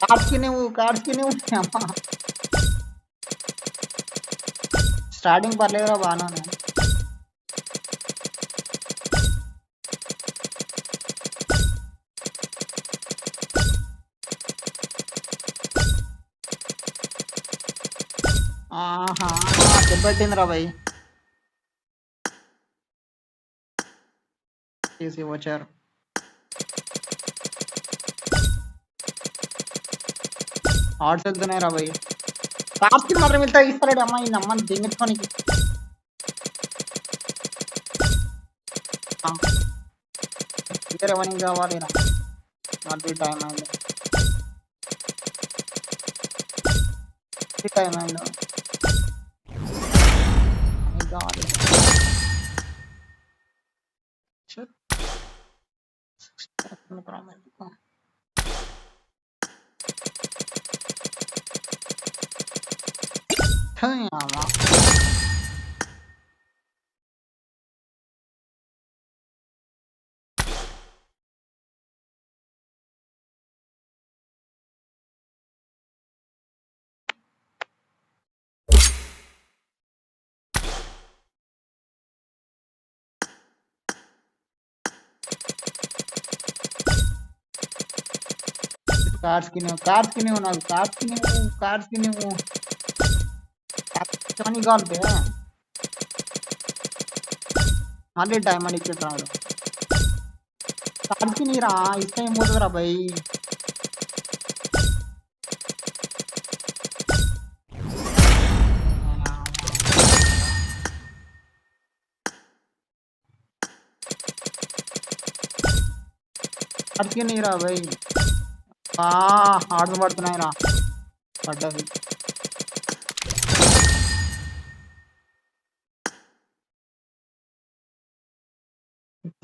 Cards కి నువ్వు అమ్మా స్టార్టింగ్ పర్లేదురా బాగానే. ఆహా దెబ్బట్టిందిరా భయ్. తీసి వచ్చారు. ఆర్డ్స్ వెళ్తున్నాయి రా భయ్. కార్డ్స్ కి మాత్రం వెళ్తా ఇస్తాడు అమ్మా ఈ అమ్మని దింగెత్తుకోనికి. వేరే వన్ కావాలి రా. మళ్ళీ టైం అయింది. టైం అయింది కావాలి. అమ్మా కార్డ్స్ కి నువ్వు నాకు కార్డ్స్ కి నువ్వు కానీ కావాలి మళ్ళీ డైమండ్ ఇచ్చేట రాడు. కార్డ్స్ కి నీరా ఇస్తే ఏం పోతుందిరా భయ్. కార్డ్స్ కి నీరా భయ్. ఆర్డర్ పడుతున్నాయి రా. పడ్డది.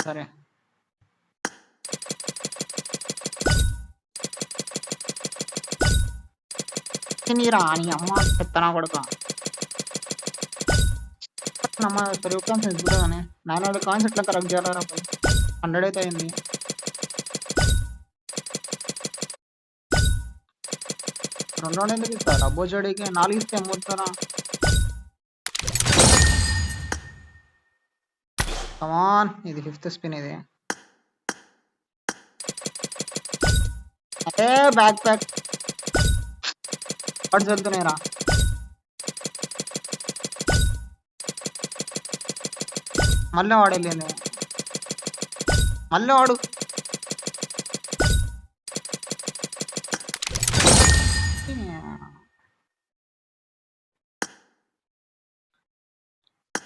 సరే నీరా అని అమ్మ చెప్తానా కొడుక. అమ్మ సరే ఒక సెన్స్ కూడా కానీ 900 కాయిన్స్ ఎట్లా కరెక్ట్ చేయాలరా 100 అయితే అయింది. రెండు ఎందుకు ఇస్తారు అబ్బో జోడికి 4 ఇస్తే అమ్ముతారా. కమాన్ ఇది 5th స్పిన్ ఇది. అదే బ్యాక్ ప్యాక్ కార్డ్స్ వెళ్తున్నాయి రా. మళ్ళీ వాడేలేదు. మళ్ళీ వాడు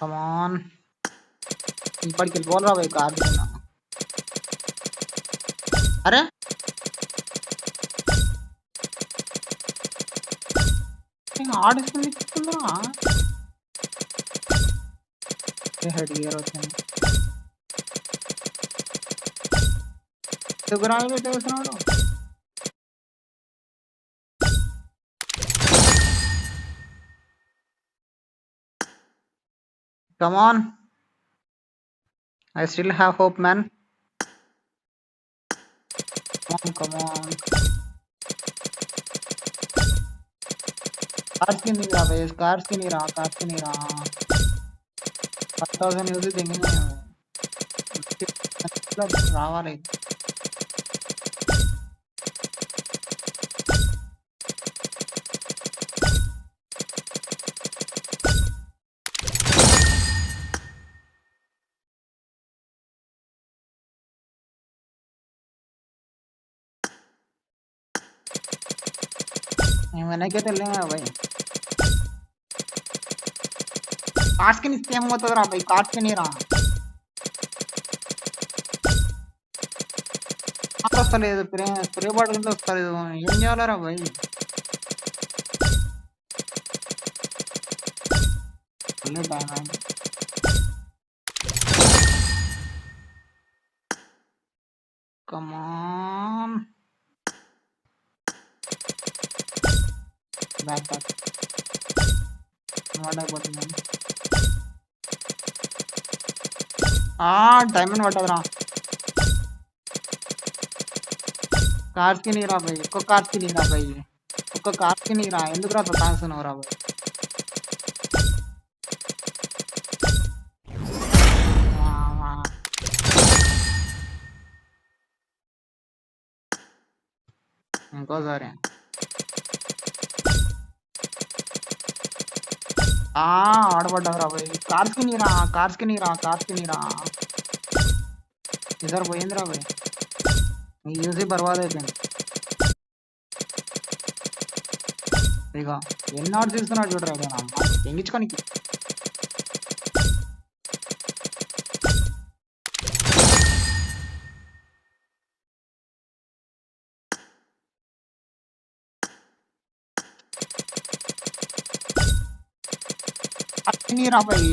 కమాన్ ఇప్పటికి వెళ్ళిపోవాలి రా భయ్ కార్డు. అరే ఆడేసుకుని తీసుకుందా హెడ్ గేర్ వచ్చింది. ఎగురాడు చేస్తున్నాడు. Come on, I still have hope, man. Come on. Cars की नहीं रहा भाई, cars की नहीं रहा. 1000 यूज़ देंगे ना. मतलब रावा नहीं. मैंने क्या चल रहा है भाई. कार्ड्स के नहीं सेम होता रहा भाई. कार्ड्स के नहीं रहा. వస్తలేదు స్ప్రే బాటిల్ వస్తలేదు. ఏం చేయాలరా భాయ్. కమాన్ బ్యాక్ బ్యాక్ వాడైపోతుంది. డైమండ్ పట్టదురా. కార్స్ కి నీరా భయ్, ఒక్క కార్స్ కి నీరా భయ్, ఒక్క కార్స్ కి నీరా, ఎందుకు రా తాగుతున్నావు రా భయ్? ఆ, ఇంకోసారి ఆడబడ్డావు రా భయ్. కార్స్ కి నీరా, కార్స్ కి నీరా, కార్స్ కి నీరా. ఇద్దరు పోయింది రా భయ్, నీ యూజీ బర్బాద్ అయిపోయింది. ఇక ఎన్నాడు చూస్తున్నాడు చూడరా ఇక తెంగించుకోనికి. నీరా భయ్,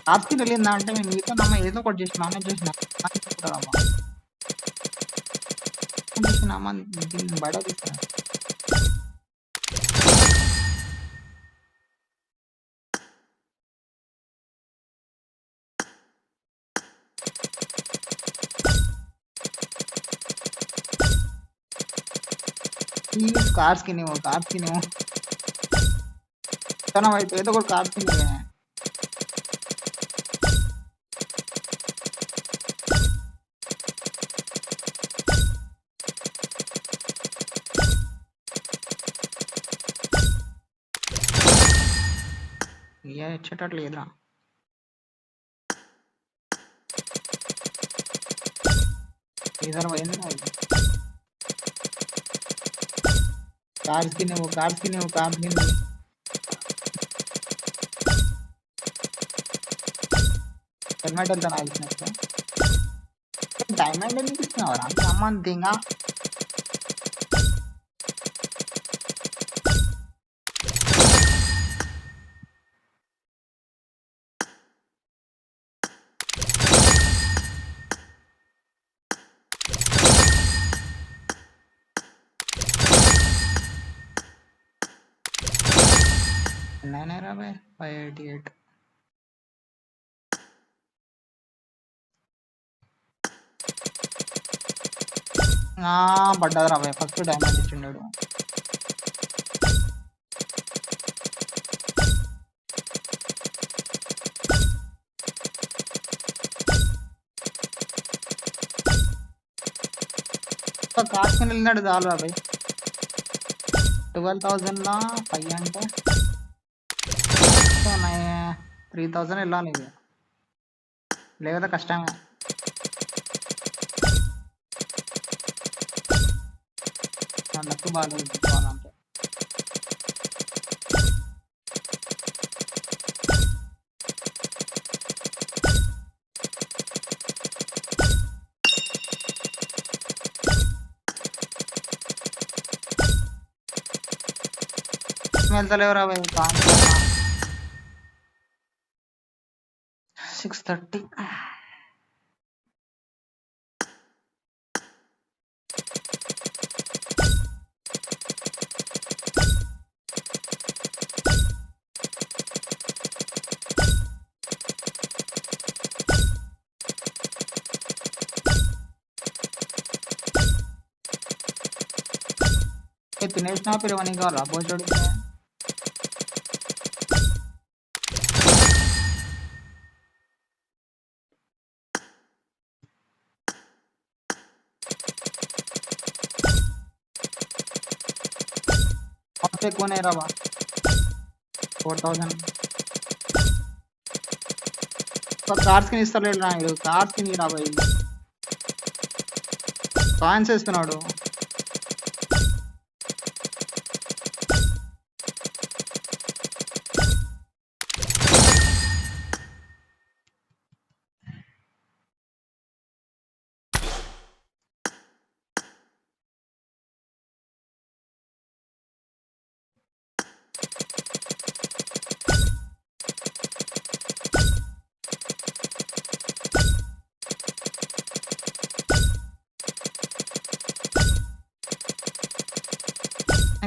కార్తీక్ వెళ్ళిందా అంటే నేను మీతో నమ్మ ఏదో ఒకటి చేసి మేనేజ్ చేసిన దీన్ని బయట తీసుకురా. కార్స్ కి నువ్వు, కార్స్ కి నువ్వు అయితే ఏదో ఒకటి కార్స్ కి నువ్వే. ఇచ్చేటట్లు లేదురా. ఇద్దరు పోయింది కార్స్ కి నువ్వు, కార్స్ కి నువ్వు, కార్స్ కి నువ్వు. హెల్మెట్ వెళ్తాను ఆగినట్టు డైమండ్ ఎందుకు ఇస్తున్నావరా అమ్మ అంతేగా. ఎన్నైనా బాయ్ 588. పడ్డది రా బాయ్, ఫస్ట్ డైమండ్ ఇచ్చిండాడు. కార్స్కి వెళ్ళినాడు చాలు రా బాయ్. 12,000లా 5 అంటే 3,000 వెళ్ళాలి ఇది, లేదా కష్టమే. లక్కు బాగాలేదు తీసుకోవాలంటే. వెళ్తలేవురా బాయ్, 6:30. తినేసినా పిరవని కావాలా భోజుడికి? ఎక్కువనే రావా 4,000. కార్స్కి ఇస్తలేడు రా, కార్స్కి నీ రాబోయ్ కాయిన్స్ వేస్తున్నాడు.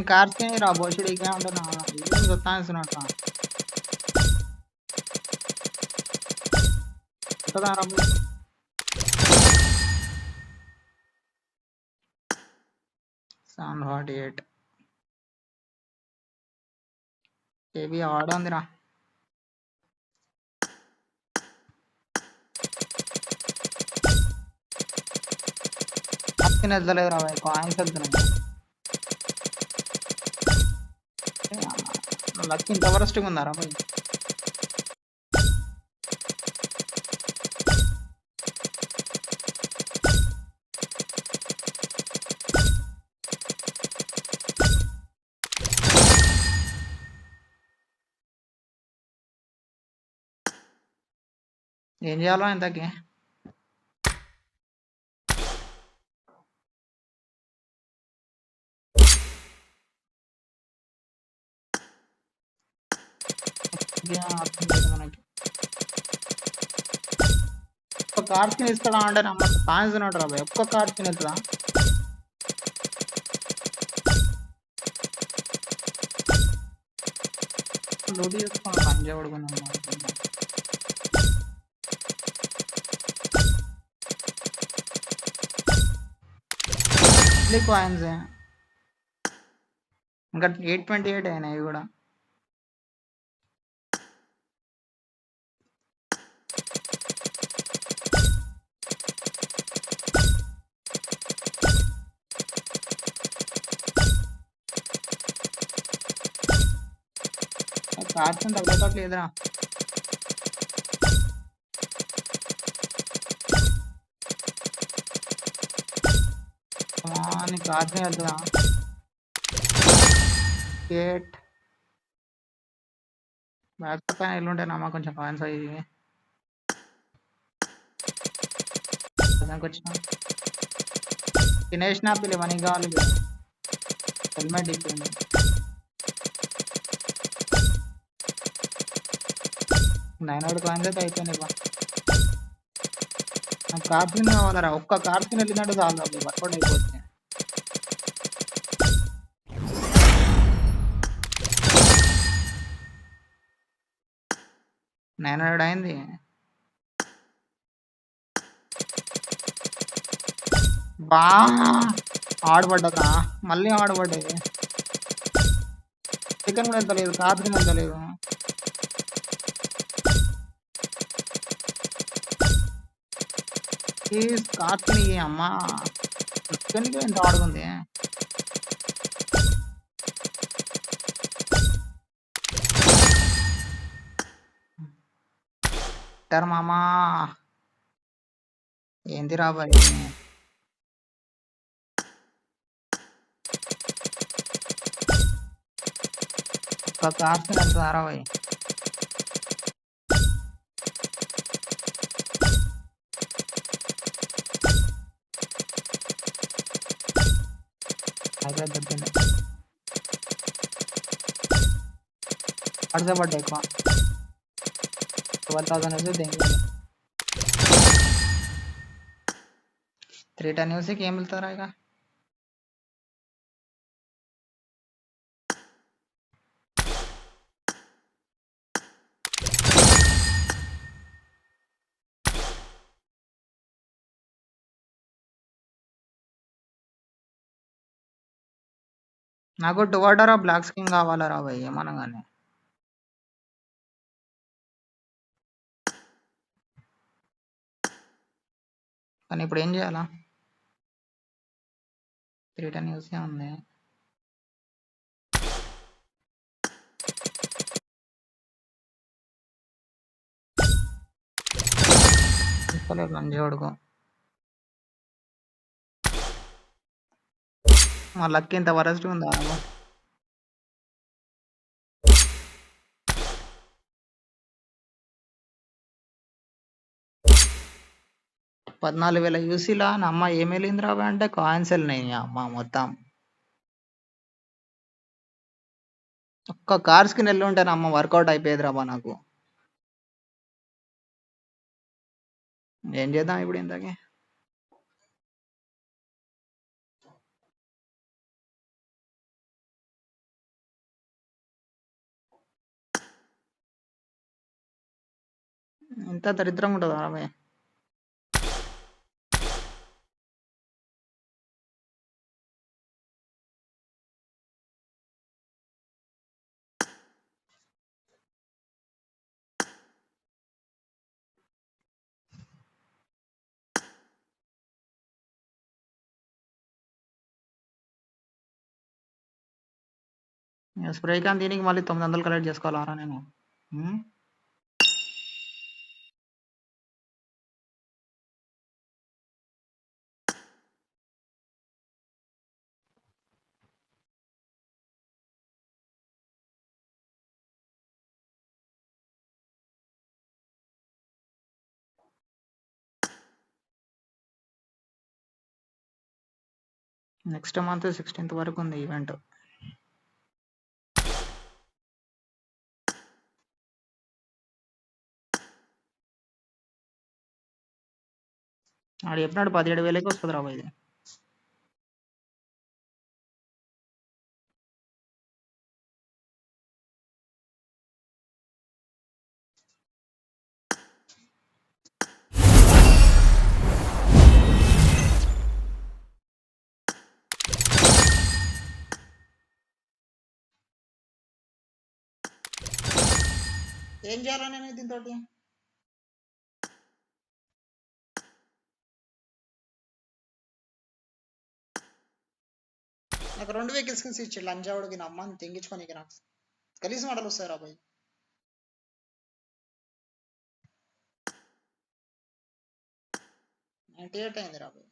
కార్స్కి రా భోషుడికి అంటే నా చూస్తాను. కొడతదా రా భయ్? 748 ఏబి ఆడుందిరా. కార్స్కిన్ వెళ్తలేదు రా భయ్, కాయిన్స్ వెళ్తున్నాయి. లక్ ఇంత వరస్ట్గా ఉందా రా భయ్? ఏం చేయాలో ఇంతకి? ఇంకేం అర్థం లేదు మనకి. ఒక్క కార్స్కిన్ ఇస్తాడా అంటే నమ్మ కాయిన్స్ ఉన్నాడు రా భయ్. ఒక్క కార్స్కిన్ ఇస్తుందా? లూటీ చేసుకున్నా పంజా పడుకున్నాను. కాయిన్స్ ఇంకా 828 అయినాయి కూడా. కార్స్కిన్ తగ్గట్లేదురా. నీ కార్స్కిన్ వెళ్తుందా? 8 బ్యాక్ పక్కన ఎల్లుంటేనమ్మా కొంచెం కాయిన్స్ అయ్యి వచ్చిన తినేసిన పిల్లి మనకి కావాలి. హెల్మెట్ ఇచ్చింది. నైన్ కాయిన్స్ అయితే అయిపోయినాయి బా. నాకు కార్స్కిన్ కావాలరా. ఒక్క కార్స్కిన్ వెళ్ళినట్టు చాలు వర్కౌట్ అయిపోతుంది. 900 అయింది. బా ఆడబడ్డాక మళ్ళీ ఆడబడ్డాయి. చికెన్ కూడా వెళ్తలేదు, కార్స్కిన్ వెళ్తలేదు. కార్స్కిన్ అమ్మా చికెన్కి ఎంత ఆడుకుంది. మామా ఏంది రాబాయి? ఒక్క కార్స్కిన్ ఎంత రాబాయి? పడితే పడ్డా ఎక్కువ 12,000 అయితే దేనికి 310 యూసీకి ఏం వెళ్తారా ఇక? నాకు టువార్డరా బ్లాక్ స్కిన్ కావాలా రా భయ్ ఏమనగానే. కానీ ఇప్పుడు ఏం చేయాలా? 310 యూసీ ఉంది. మంచి కొడుకు మా లక్ ఇంత వరస్ట్ ఉందా? 14,000 యూసీలా నా అమ్మ ఏం వెళ్ళింది రా అంటే కాయిన్స్ వెళ్ళినాయి అమ్మ మొత్తం. ఒక్క కార్స్కిన్ వెళ్ళి ఉంటే నా అమ్మ వర్కౌట్ అయిపోయేది రాబా నాకు. ఏం చేద్దాం ఇప్పుడు ఇంతకి? ఇంత దరిద్రంగా ఉంటుందా రాబాయ్? స్ప్రే కాన్ దీనికి మళ్ళీ 900 కలెక్ట్ చేసుకోవాలా నేను? నెక్స్ట్ మంత్ 16th వరకు ఉంది ఈవెంట్. ఆడు చెప్పినాడు 17,000కి వస్తుంది రాబోయ్ ఇది. ఏం చేయాలా నేను దీంతో? నాకు 2 వెహికల్స్ కింద ఇచ్చాడు లంజావుడికి, నా అమ్మని తెంగించుకోనికి నాకు కలిసి మాటలు వస్తాయి రాబోయ్. 98 అయింది రాబోయ్.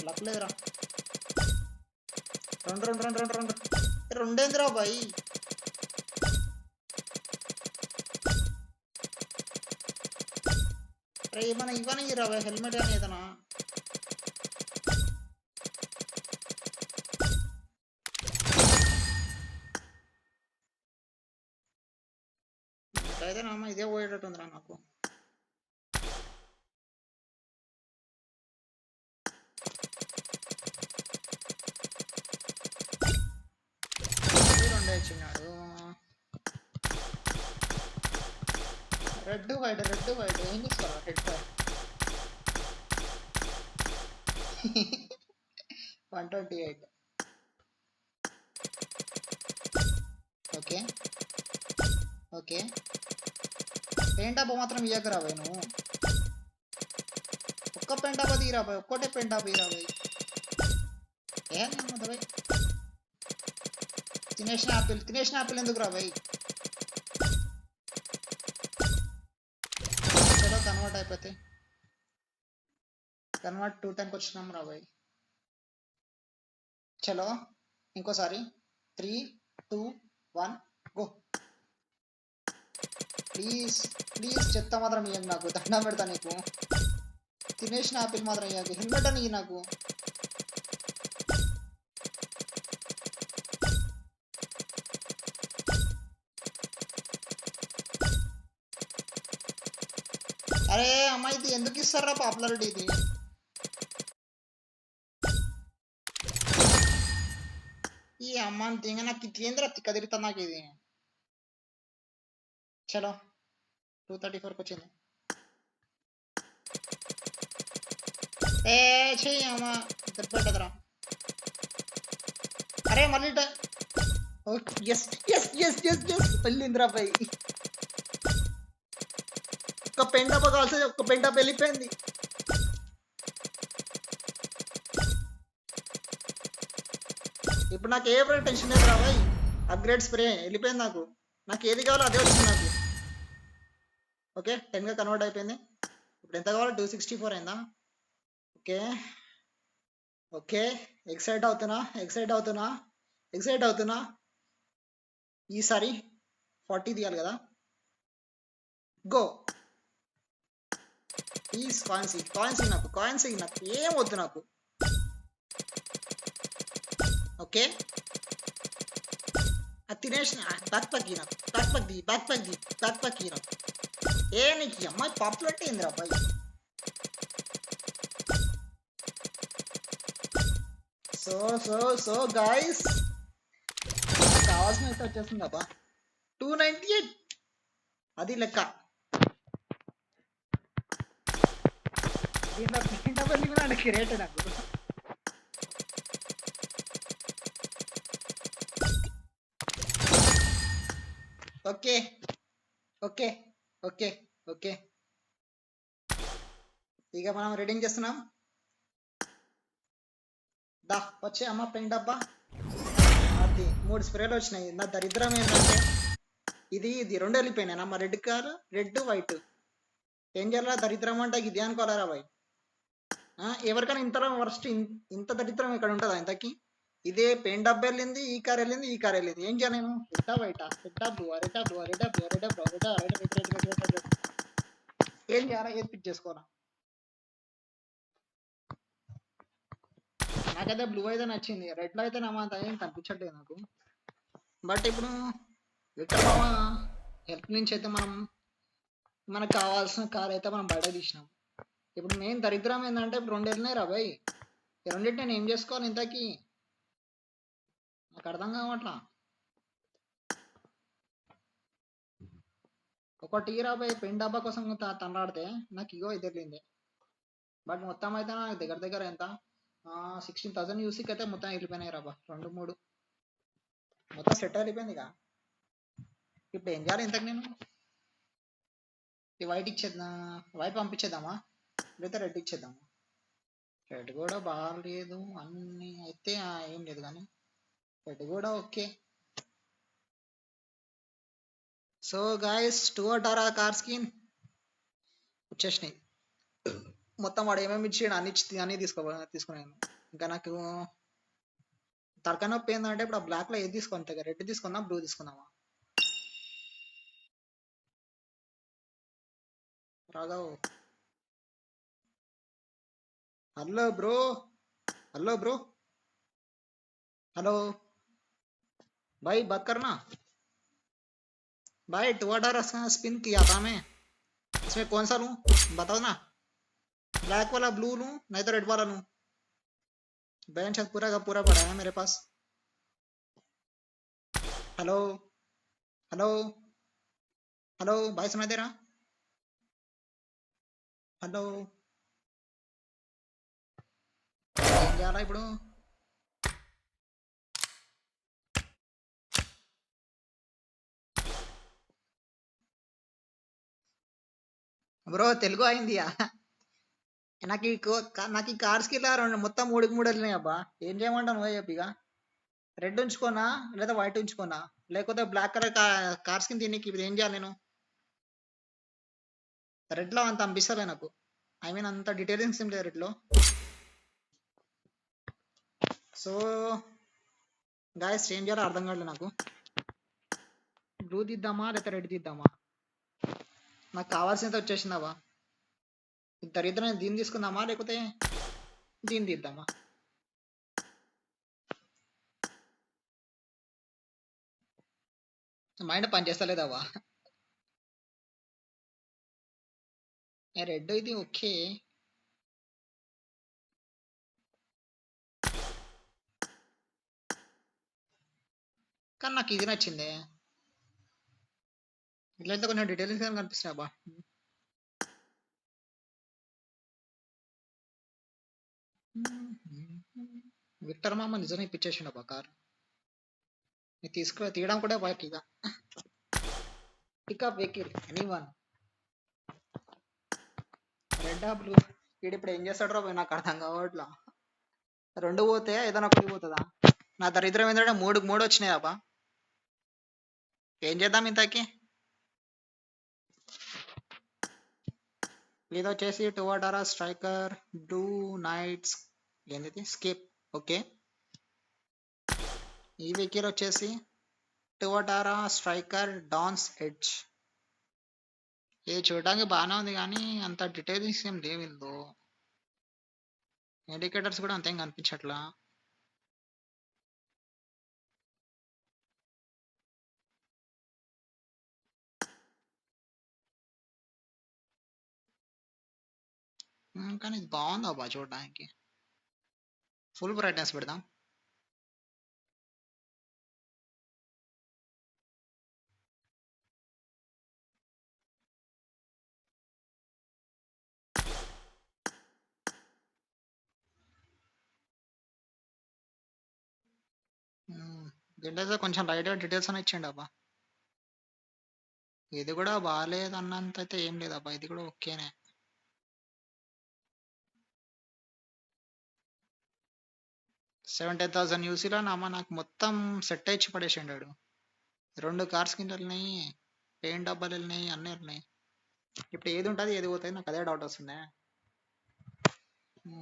లప్పలేదురా. 2 రెండేందిరా బాయ్. అరే ఏమన్నా ఇవ్వని రాబాయ్, హెల్మెట్ కానీ ఏదన్నా. అయితే నా అమ్మ ఇదే పోయేటట్టుందిరా నాకు. చిన్నాడు రెడ్ వైట్ ఏం చూస్తారా? Head fire 128. Okay okay, paint డాబా మాత్రం ఇయ్యక రాబాయ్ నువ్వు. ఒక్క పెయింట్ డాబా తీరాబాయ్, ఒక్కటే పెయింట్ డాబా తీరాబాయ్. ఏమవుతాయి? తినేసిన యాపిల్ ఎందుకు రాబాయ్? చలో కన్వర్ట్ అయిపోతే కన్వర్ట్ 2 టైంకి వచ్చినాం రాబాయ్. చలో ఇంకోసారి 3, 2, 1 గో. ప్లీజ్ చెత్త మాత్రం ఇవ్వండి నాకు, దండం పెడతా నీకు. తినేసిన ఆపిల్ మాత్రం ఇవ్వకు, హెల్మెట్ అని నాకు. అరే అమ్మాయి ఇది ఎందుకు ఇస్తారా పాపులారిటీ ఇది? ఈ అమ్మాని తింగ నాకు ఇట్లేంద్రా తిక్క తిరుగుతా నాకు ఇది. చలో 234కి వచ్చింది. ఏ చెయ్యి అమ్మా దెబ్బడ్డదరా. అరే మళ్ళీ వెళ్ళిందిరా పై. ఒక్క పెండప కావాల్సింది, ఒక్క పెండప వెళ్ళిపోయింది. ఇప్పుడు నాకు ఏ టెన్షన్ లేదు రాబాయ్. అప్గ్రేడ్ స్ప్రే వెళ్ళిపోయింది నాకు ఏది కావాలో అదే వచ్చింది నాకు. ఓకే 10గా కన్వర్ట్ అయిపోయింది. ఇప్పుడు ఎంత కావాలో 264 అయిందా? ఓకే ఎక్సైట్ అవుతున్నా. ఈసారి 40 తీయాలి కదా. Go please. కాయిన్స్ నాకు ఏం వద్దు నాకు. ఓకే అది తినేసిన బ్యాక్ ప్యాక్ నాకు. ఏ నీకు అమ్మాయి పాపులర్ ఏందిరా అబ్బాయి. సో గాయస్ కావాల్సిన అయితే వచ్చేస్తుంది అబ్బా. 298 అది లెక్క. రేట్ నాకు. ఓకే ఇక మనం రీడింగ్ చేస్తున్నాం. దా వచ్చే అమ్మ పెయింట్ డబ్బా. అది 3 స్ప్రేలు వచ్చినాయి. నా దరిద్రం ఏంటంటే ఇది 2 వెళ్ళిపోయినాయి. అమ్మ రెడ్ కార్, రెడ్ వైట్. ఏం చేయాలా? దరిద్రం అంటే ఇది అనుకోవాలరా బాయ్. ఎవరికైనా ఇంతలో వర్స్ట్ ఇంత దరిద్రం ఇక్కడ ఉంటుందా ఇంతకి? ఇదే పెయింట్ డబ్బా వెళ్ళింది, ఈ కార్ వెళ్ళింది, ఈ కార్ వెళ్ళింది. ఏం చేయాలి నేను? రెడ్డా వైటా? రెడ్డా బ్లూ, రెడ్డా బ్లూ, రెడ్డా బ్లూ, రెడ్డా బ్లూ, రెడ్డా రెడ్. ఏం చేయాలా? ఏది పిక్ చేసుకోవాలా? నాకైతే బ్లూ అయితే నచ్చింది. రెడ్ లో అయితే నమ్మంత ఏం కనిపించట్లేదు నాకు. బట్ ఇప్పుడు విక్టర్ మామ హెల్ప్ నుంచి అయితే మనకు కావాల్సిన కార్ అయితే మనం బయట తీసినాం. ఇప్పుడు మెయిన్ దరిద్రం ఏంటంటే ఇప్పుడు 2 వెళ్ళినాయి రా బాయ్. ఈ రెండింటి నేను ఏం చేసుకోవాలి ఇంతకి? నాకు అర్థం కావట్లా. ఒకటి రాబాయ్ పెయింట్ డబ్బా కోసం తనలాడితే నాకు ఇగో ఎదిరింది. బట్ మొత్తం అయితే నాకు దగ్గర దగ్గర ఎంత 16,000 యూసీకి అయితే మొత్తం వెళ్ళిపోయినాయి రాబా. 2 3 మొత్తం సెట్ అయిపోయింది ఇక. ఇప్పుడు ఏం చేయాలి ఇంతకు నేను? ఈ వైట్ ఇచ్చేద్దాం, వైట్ పంపించేద్దామా లేదా రెడ్ ఇచ్చేద్దామా? రెడ్ కూడా బాగాలేదు అన్ని అయితే ఏం లేదు కానీ రెడ్ కూడా okay. So guys 2 car skin వచ్చేసినాయి. మొత్తం వాడు ఏమేమి ఇచ్చి అన్ని తీసుకున్నాను. ఇంకా నాకు తలకాయ నొప్పి ఏంటంటే ఇప్పుడు ఆ బ్లాక్ లో ఏది తీసుకుంటా? రెడ్ తీసుకుందాం, బ్లూ తీసుకుందామా? Raghav hello bro, hello bro, हेलो भाई बात करना भाई। 2 स्पिन किया था मैं, इसमें कौन सा लूं बताओ ना? ब्लैक वाला, ब्लू लूं नहीं तो रेड वाला लूं? बेंच पूरा का पूरा पड़ा है मेरे पास। हेलो हेलो हेलो भाई सुनाई दे रहा? हेलो क्या रहा ఇప్పుడు? బ్రో తెలుగు అయిందియా? నాకు ఈ కార్స్ కి ఇలా మొత్తం 3కి 3 వెళ్ళినాయి అబ్బా. ఏం చేయమంటాను నువ్వే చెప్పి? ఇక రెడ్ ఉంచుకోనా లేదా వైట్ ఉంచుకోనా లేకపోతే బ్లాక్ కలర్ కార్ స్కిన్ దీనికి ఇది ఏం చేయాలి నేను? రెడ్ లో అంత అనిపిస్తలే నాకు. ఐ మీన్ అంత డీటెయిలింగ్స్ ఏం లేదు రెడ్ లో. సో గాయస్ ఏం చేయాలో అర్థం కావట్లేదు నాకు. బ్లూ తీద్దామా లేకపోతే రెడ్ తీద్దామా? నాకు కావాల్సినంత వచ్చేసిందావా? దరిద్రం దీన్ని తీసుకుందామా లేకపోతే దీన్ని తీద్దామా? మైండ్ పని చేస్తలేదావా? రెడ్ ఇది ఓకే. కానీ నాకు ఇది నచ్చింది. ఇట్లయితే కొంచెం డీటెయిల్స్ కనిపిస్తున్నాయి బా. విక్టర్ మామ నిజమే ఇప్పించేసిండు అబ్బా కార్. తీయడం కూడా బైక్ ఇక pickup vehicle any one. Red blue వీడు ఇప్పుడు ఏం చేస్తాడు రా నాకు అర్థం కావట్లా. 2 పోతే ఏదైనా ఒకటి పోతుందా? నా దరిద్రం ఏంటంటే 3కి 3 వచ్చినాయి అబ్బా. ఏం చేద్దాం ఇంతకి? ఇది వచ్చేసి టొయోటా స్ట్రైకర్ బ్లూ నైట్స్ ఏంది స్కేప్ ఓకే. ఈ వెహికల్ వచ్చేసి టొయోటా స్ట్రైకర్ డాన్స్ ఎడ్జ్. ఇది చూడడానికి బాగానే ఉంది కానీ అంత డీటెయిల్స్ ఏం లేవు ఇందులో. ఇండికేటర్స్ కూడా అంతేం కనిపించట్లా. కానీ ఇది బాగుంది అబ్బా చూడడానికి. ఫుల్ బ్రైట్నెస్ పెడదాం. దీంట్లో కొంచెం లైట్గా డీటెయిల్స్ అని ఇచ్చిండు అబ్బా. ఇది కూడా బాగాలేదు అన్నంత అయితే ఏం లేదబ్బా, ఇది కూడా ఓకేనే. 17,000 యూసీలో నామ నాకు మొత్తం సెట్ ఇచ్చి పడేసిండాడు. 2 కార్స్ కింద వెళ్ళినాయి, పెయింట్ డబ్బాలు వెళ్ళినాయి, అన్నీ వెళ్ళినాయి. ఇప్పుడు ఏది ఉంటుంది ఏది పోతుంది నాకు అదే డౌట్ వస్తుంది.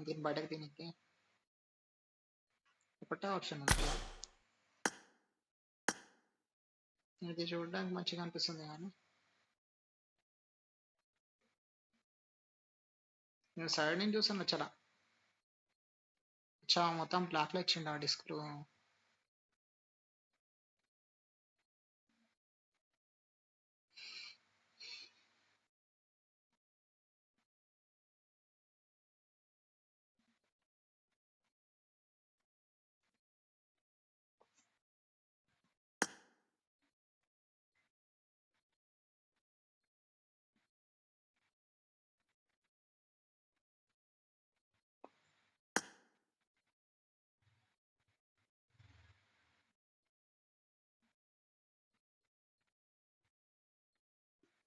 దీన్ని బయటకు దీనికి ఒకటే ఆప్షన్ ఉంది. ఇది చూడడానికి మంచిగా అనిపిస్తుంది కానీ నేను సైడ్ నుంచి చూసాను చాలా మొత్తం బ్లాక్లో ఇచ్చిండు ఆ డిస్క్లు.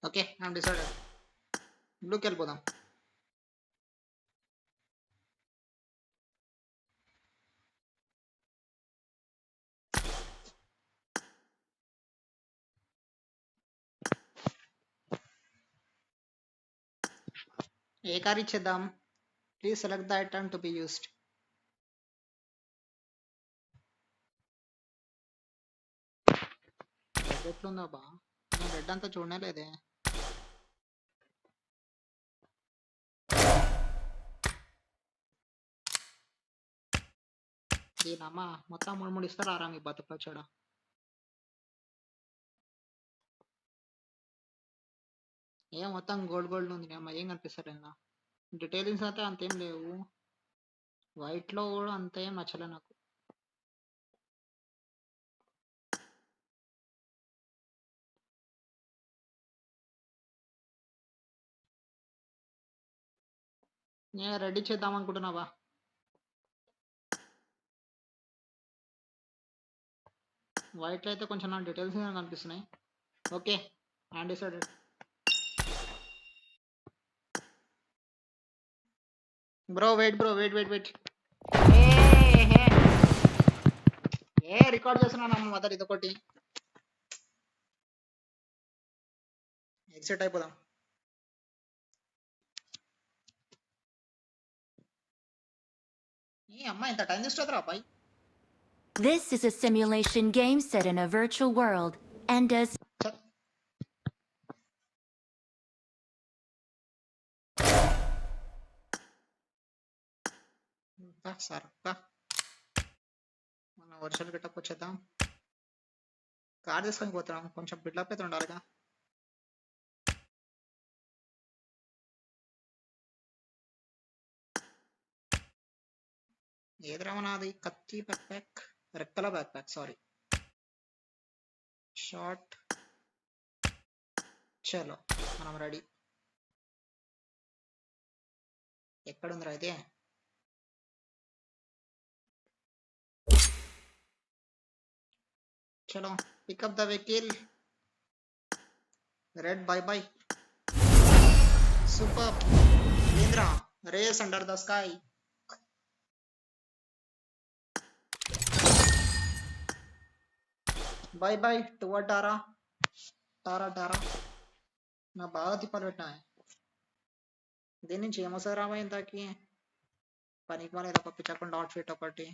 Okay I'm decided. బ్లూకి వెళ్ళిపోదాం. ఏ కార్ ఇచ్చేద్దాం? Please select the item to be used. Red ఎట్లుందా బా? నేను రెడ్ అంతా చూడనే లేదే. దీనమ్మా మొత్తం 3 ఇస్తారు ఆరా మీ బతుకులో వచ్చాడా. ఏం మొత్తం గోల్డ్ ఉంది అమ్మ, ఏం కనిపిస్తలేదు. డీటెయిలింగ్స్ అయితే అంతేం లేవు. వైట్లో కూడా అంత ఏం నచ్చలే నాకు. నేను రెడీ చేద్దాం అనుకుంటున్నావా? వైట్లో అయితే కొంచెం నాకు డీటెయిల్స్ కనిపిస్తున్నాయి. Okay I'm decided. Bro wait. Record చేస్తున్నాను అమ్మ మొదటి ఇదొకటి. ఎగ్జిట్ అయిపోదాం. ఈ అమ్మ ఇంత టైం తీసుకుంటారా అబ్బాయి? This is a simulation game set in a virtual world and does sir మన వర్షాలు గట్టకు వచ్చేద్దాం. కార్ తీసుకొని పోతున్నాం, కొంచెం బిల్డప్ అయితే ఉండాలిగా. ఏదిరా మనది? కత్తి బ్యాక్ ప్యాక్, రెక్కల బ్యాక్ ప్యాక్, సారీ షార్ట్. చలో మనం రెడీ. ఎక్కడుందిరా అయితే? చలో pickup the vehicle. Red by super. ఏంద్రా race under the sky. By toward టారా. నా బాగా తిప్పలు పెట్టినా. దీని నుంచి ఏమొస్తుంది రామా ఇంతకి? పనికి మన ఏదో పిచ్చకుండా అవుట్ఫిట్ ఒకటి.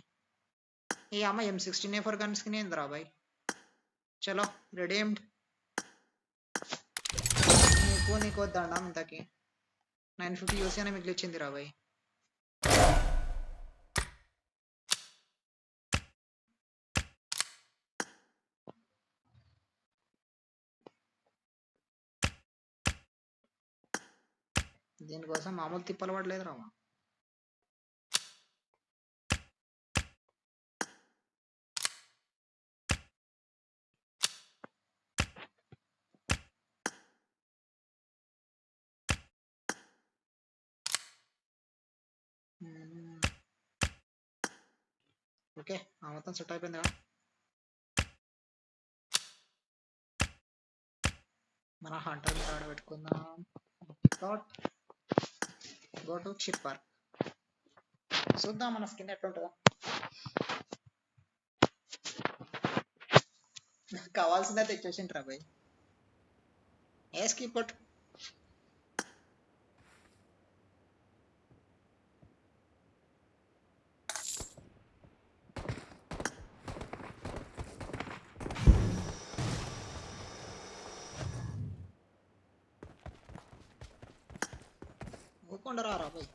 ఈ అమ్మ M16A4 గన్స్ కి ఏంది రా బాయ్. చలో రెడీమ్డ్. నీకు వద్దాం ఇంతకి 950 యూసీ అని మిగిలిచ్చింది రా బాయ్. దీనికోసం మామూలు తిప్పలు పడలేదు రామా. ఓకే మొత్తం సెట్ అయిపోయింది కదా. మన హంటర్ మీద ఆడబెట్టుకుందాం. Go to chip park. చూద్దాం మన స్కిన్ ఎట్లుంటుందో. నాకు కావాల్సిందే తెచ్చేసింట్రా బాయ్. ఏ స్కిప్ ఇట్. ఊకుండా రా బాయ్.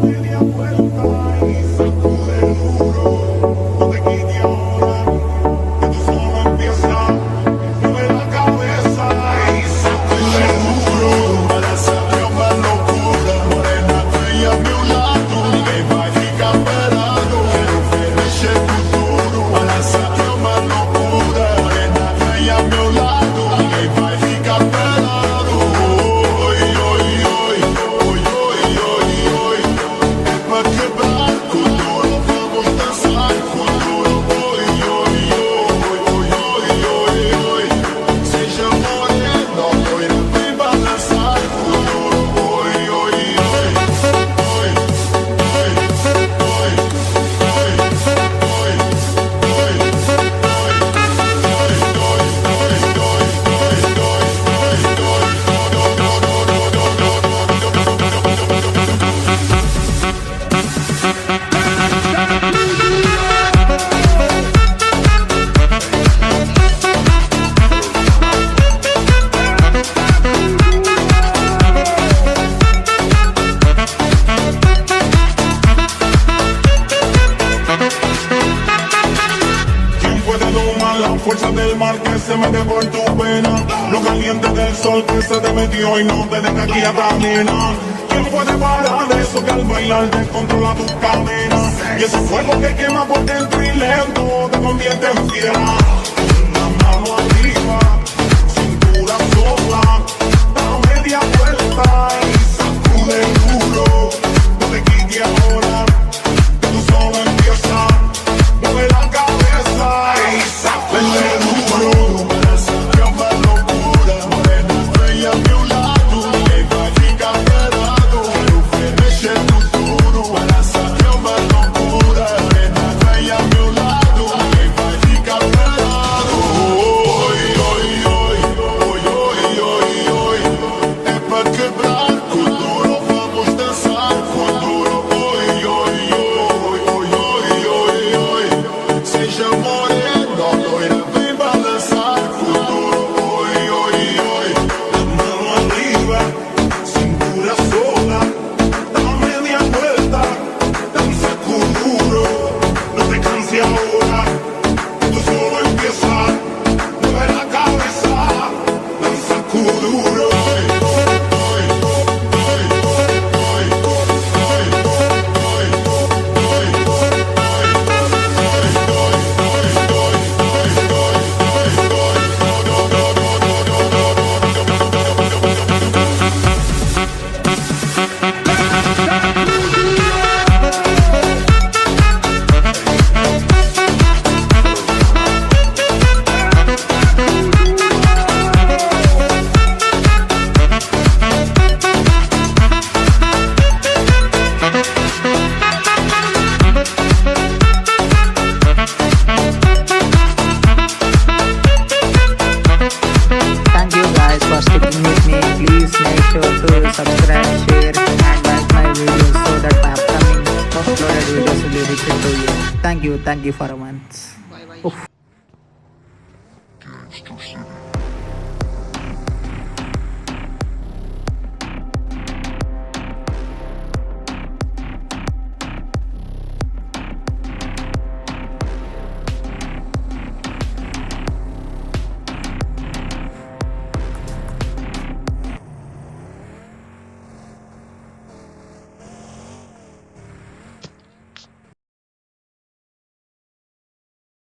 Media vuelta y sacude duro. No te quites ahora, que tú solo empiezas. Mueve la cabeza y sacude duro. Para saber más locura. Morena, bella a mi lado. Que vai ficar parado. Quero ver mexer com tudo. Para saber más locura. Morena, bella a mi lado. Que vai ficar parado. Oi, oi, oi, oi, oi, oi, oi. Pra quebrar com duro, vamos dançar com duro. Oi, oi, oi, oi, oi, oi, oi. Seja morena, loira, vem balançar com duro. Oi, oi, oi, oi, oi, oi, ¿Quién puede domar la fuerza del mar que se mete por tu pena? Lo caliente del sol que se te metió y no te deja aquí a caminar. ¿Quién puede parar eso que al bailar descontrola tus cadenas? Y ese fuego que quema por dentro y lento te convierte en fiera. Una mano arriba, cintura sola, da media vuelta y sacude duro. No te quites ahora, que tú solo empiezas. Mueve la cabeza y sacude duro. Para saber más locura. Morena, bella a mi lado. Que vai ficar parado. Quero ver mexer com tudo. Para saber más locura. Morena, bella a mi lado. Que vai ficar parado. Oi, oi, oi, oi, oi, oi, oi. É pra quebrar com duro. Vamos dançar com duro. Oi, oi, oi, oi, oi, oi, oi. Seja morena, loira, vem balançar com duro. Oi, oi, oi. Mão arriba, cintura sola, da media vuelta, danza con duro. No te canses ahora, tú solo empieza. Mueve la cabeza, danza con duro. Thank you guys for sticking with me. Please make sure to subscribe, share and like my videos so that my upcoming uploaded videos will be reaching to you. Thank you for once. Bye bye.